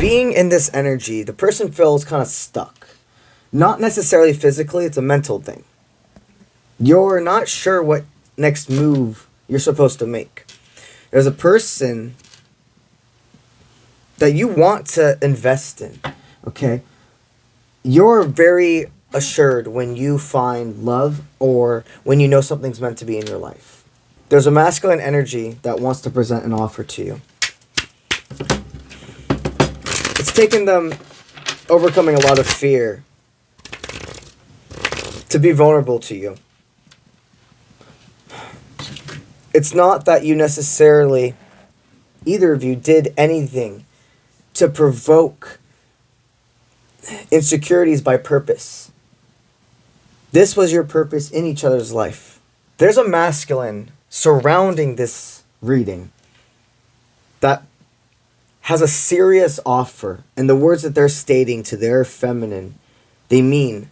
being in this energy, the person feels kind of stuck. Not necessarily physically, it's a mental thing. You're not sure what next move you're supposed to make. There's a person that you want to invest in, okay? You're very assured when you find love or when you know something's meant to be in your life. There's a masculine energy that wants to present an offer to you. It's taken them overcoming a lot of fear to be vulnerable to you. It's not that you necessarily, either of you, did anything to provoke insecurities by purpose. This was your purpose in each other's life. There's a masculine surrounding this reading that has a serious offer, and the words that they're stating to their feminine, they mean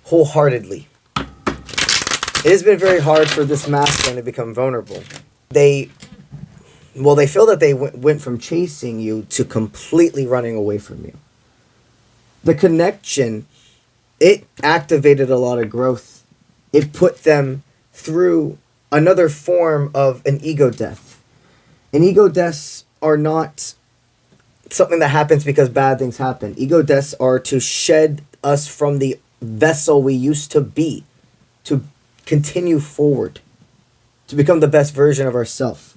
wholeheartedly. It has been very hard for this masculine to become vulnerable. They feel that they went from chasing you to completely running away from you. The connection, it activated a lot of growth. It put them through another form of an ego death. And ego deaths are not something that happens because bad things happen. Ego deaths are to shed us from the vessel we used to be, to continue forward, to become the best version of ourselves.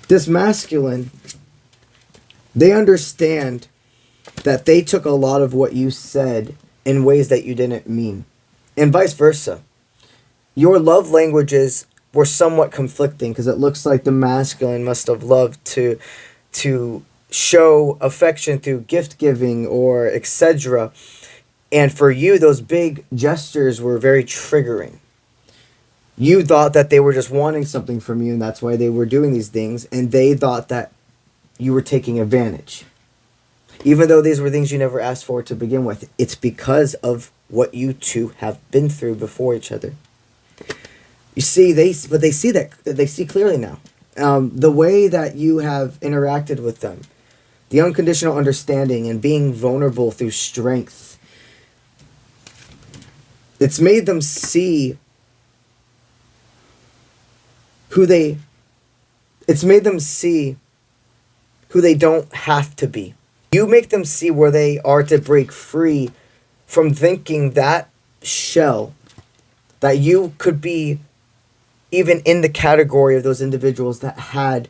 This masculine, they understand that they took a lot of what you said in ways that you didn't mean, and vice versa. Your love languages were somewhat conflicting because it looks like the masculine must have loved to show affection through gift giving or etc. And for you, those big gestures were very triggering. You thought that they were just wanting something from you, and that's why they were doing these things, and they thought that you were taking advantage. Even though these were things you never asked for to begin with, it's because of what you two have been through before each other. You see, they see clearly now. The way that you have interacted with them, the unconditional understanding and being vulnerable through strength, it's made them see who they don't have to be. You make them see where they are to break free from thinking that shell, that you could be even in the category of those individuals that had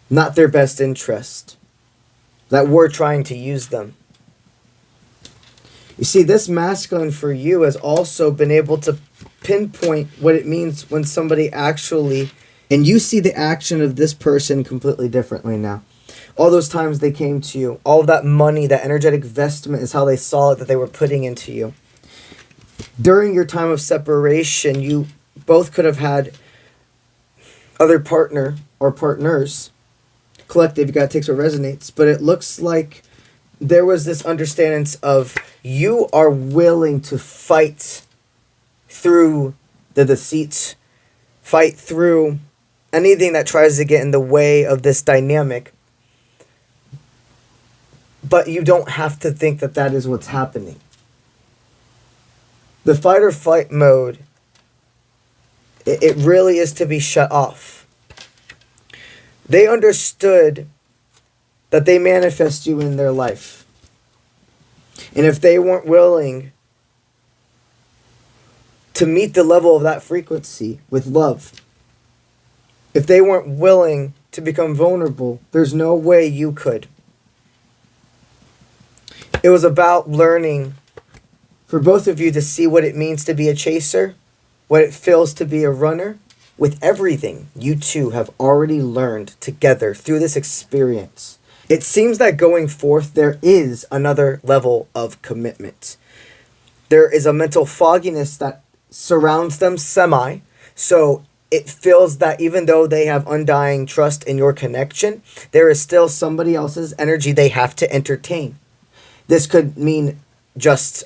not their best interest, that were trying to use them. You see, this masculine for you has also been able to pinpoint what it means when somebody actually, and you see the action of this person completely differently now. All those times they came to you, all of that money, that energetic investment is how they saw it that they were putting into you. During your time of separation, you both could have had other partner or partners, collective, you gotta take what resonates, but it looks like there was this understanding of you are willing to fight through the deceit, fight through anything that tries to get in the way of this dynamic, but you don't have to think that that is what's happening. The fight or flight mode, it really is to be shut off. They understood that they manifest you in their life. And if they weren't willing to meet the level of that frequency with love, if they weren't willing to become vulnerable, there's no way you could. It was about learning for both of you to see what it means to be a chaser, what it feels to be a runner. With everything you two have already learned together through this experience, it seems that going forth there is another level of commitment. There is a mental fogginess that surrounds them semi, so it feels that even though they have undying trust in your connection, there is still somebody else's energy they have to entertain. This could mean just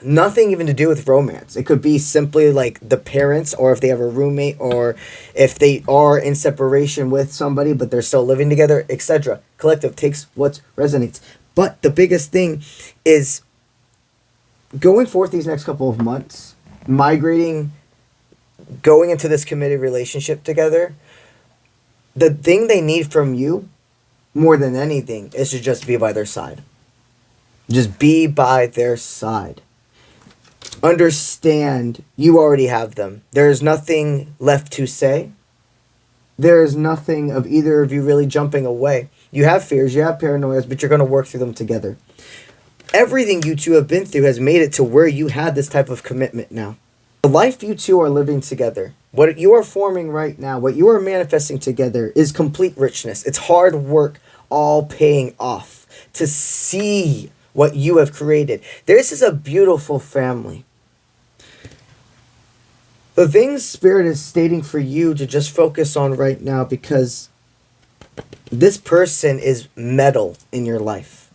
nothing even to do with romance. It could be simply like the parents, or if they have a roommate, or if they are in separation with somebody but they're still living together, etc. Collective takes what resonates. But the biggest thing is going forth these next couple of months, migrating, going into this committed relationship together. The thing they need from you more than anything is to just be by their side. Just be by their side. Understand you already have them. There's nothing left to say. There is nothing of either of you really jumping away. You have fears, you have paranoias, but you're going to work through them together. Everything you two have been through has made it to where you had this type of commitment now. The life you two are living together, what you are forming right now, what you are manifesting together is complete richness. It's hard work all paying off to see what you have created. This is a beautiful family. The things Spirit is stating for you to just focus on right now, because this person is metal in your life.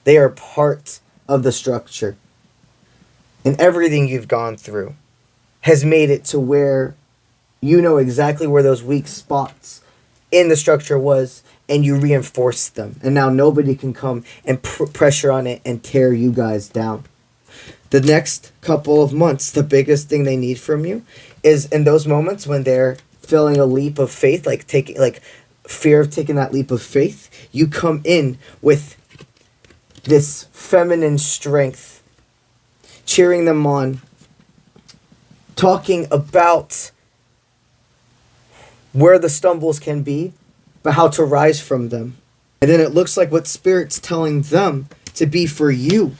They are part of the structure. And everything you've gone through has made it to where you know exactly where those weak spots in the structure was, and you reinforced them. And now nobody can come and pressure on it and tear you guys down. The next couple of months, the biggest thing they need from you is in those moments when they're feeling a leap of faith, like fear of taking that leap of faith, you come in with this feminine strength, cheering them on, talking about where the stumbles can be, but how to rise from them. And then it looks like what Spirit's telling them to be for you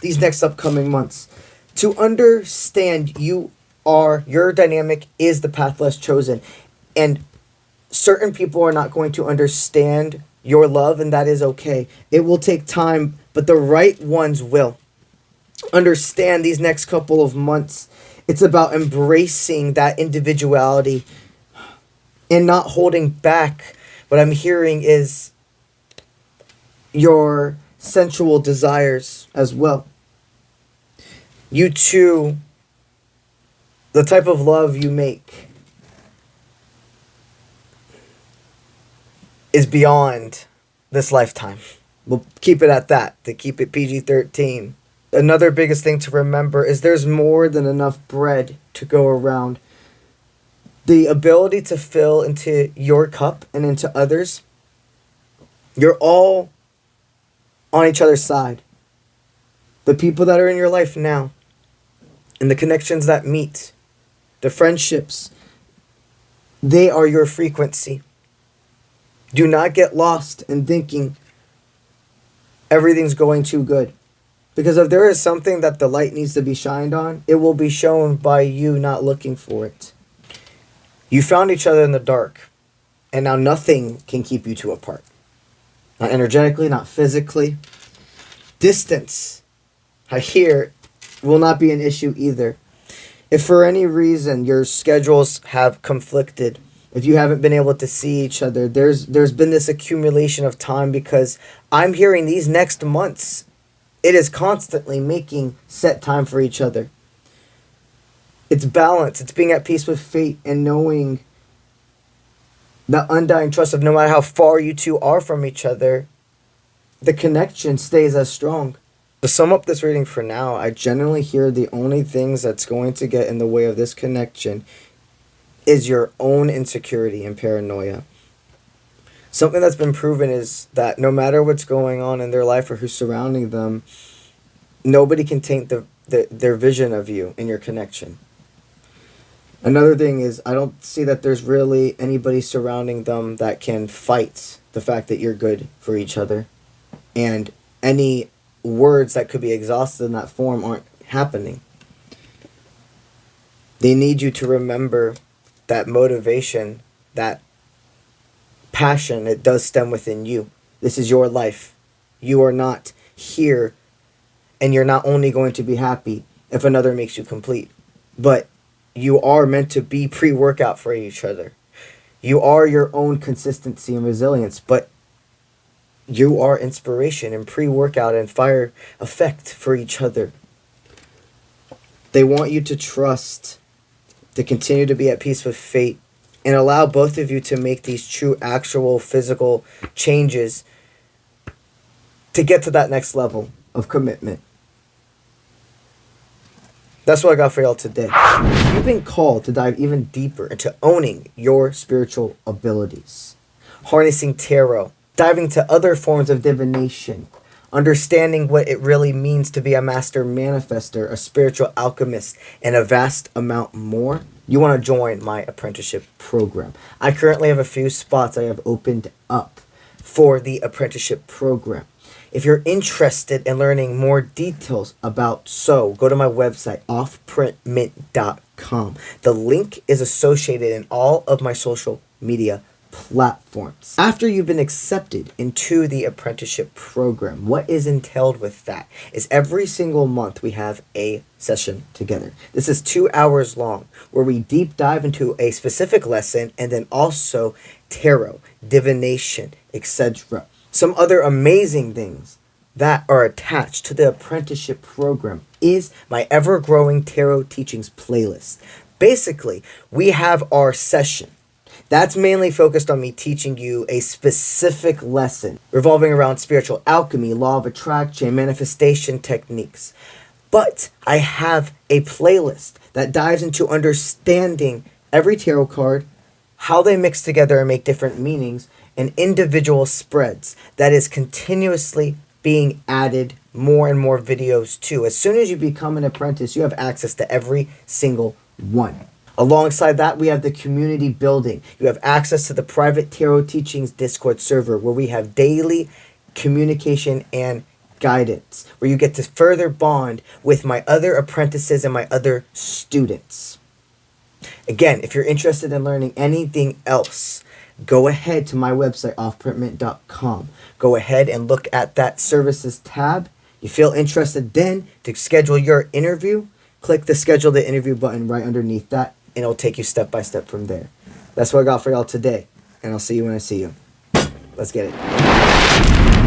these next upcoming months. To understand your dynamic is the path less chosen. And certain people are not going to understand your love, and that is okay. It will take time, but the right ones will. Understand these next couple of months, it's about embracing that individuality and not holding back. What I'm hearing is your sensual desires as well. You two, the type of love you make is beyond this lifetime. We'll keep it at that, to keep it PG-13. Another biggest thing to remember is there's more than enough bread to go around. The ability to fill into your cup and into others, you're all on each other's side. The people that are in your life now, and the connections that meet, the friendships, they are your frequency. Do not get lost in thinking everything's going too good. Because if there is something that the light needs to be shined on, it will be shown by you not looking for it. You found each other in the dark, and now nothing can keep you two apart. Not energetically, not physically. Distance, I hear, will not be an issue either. If for any reason your schedules have conflicted, if you haven't been able to see each other, there's been this accumulation of time, because I'm hearing these next months, it is constantly making set time for each other. It's balance. It's being at peace with fate and knowing the undying trust of no matter how far you two are from each other, the connection stays as strong. To sum up this reading for now, I generally hear the only things that's going to get in the way of this connection is your own insecurity and paranoia. Something that's been proven is that no matter what's going on in their life or who's surrounding them, nobody can taint their vision of you and your connection. Another thing is, I don't see that there's really anybody surrounding them that can fight the fact that you're good for each other. And any words that could be exhausted in that form aren't happening. They need you to remember that motivation, that passion, it does stem within you. This is your life. You are not here, and you're not only going to be happy if another makes you complete, but you are meant to be pre-workout for each other. You are your own consistency and resilience, but you are inspiration and pre-workout and fire effect for each other. They want you to trust, to continue to be at peace with fate, and allow both of you to make these true, actual, physical changes to get to that next level of commitment. That's what I got for y'all today. You've been called to dive even deeper into owning your spiritual abilities, harnessing tarot, diving to other forms of divination, understanding what it really means to be a master manifester, a spiritual alchemist, and a vast amount more. You want to join my apprenticeship program. I currently have a few spots I have opened up for the apprenticeship program. If you're interested in learning more details about so, go to my website, offprintmint.com. The link is associated in all of my social media platforms. After you've been accepted into the apprenticeship program, what is entailed with that is every single month we have a session together. This is 2 hours long where we deep dive into a specific lesson and then also tarot, divination, etc. Some other amazing things that are attached to the apprenticeship program is my ever-growing tarot teachings playlist. Basically, we have our session. That's mainly focused on me teaching you a specific lesson revolving around spiritual alchemy, law of attraction, manifestation techniques. But I have a playlist that dives into understanding every tarot card, how they mix together and make different meanings, and individual spreads that is continuously being added more and more videos to. As soon as you become an apprentice, you have access to every single one. Alongside that, we have the community building. You have access to the private Tarot Teachings Discord server where we have daily communication and guidance, where you get to further bond with my other apprentices and my other students. Again, if you're interested in learning anything else, go ahead to my website, offprintmint.com. Go ahead and look at that services tab. You feel interested then to schedule your interview, click the schedule the interview button right underneath that, and it'll take you step by step from there. That's what I got for y'all today, and I'll see you when I see you. Let's get it.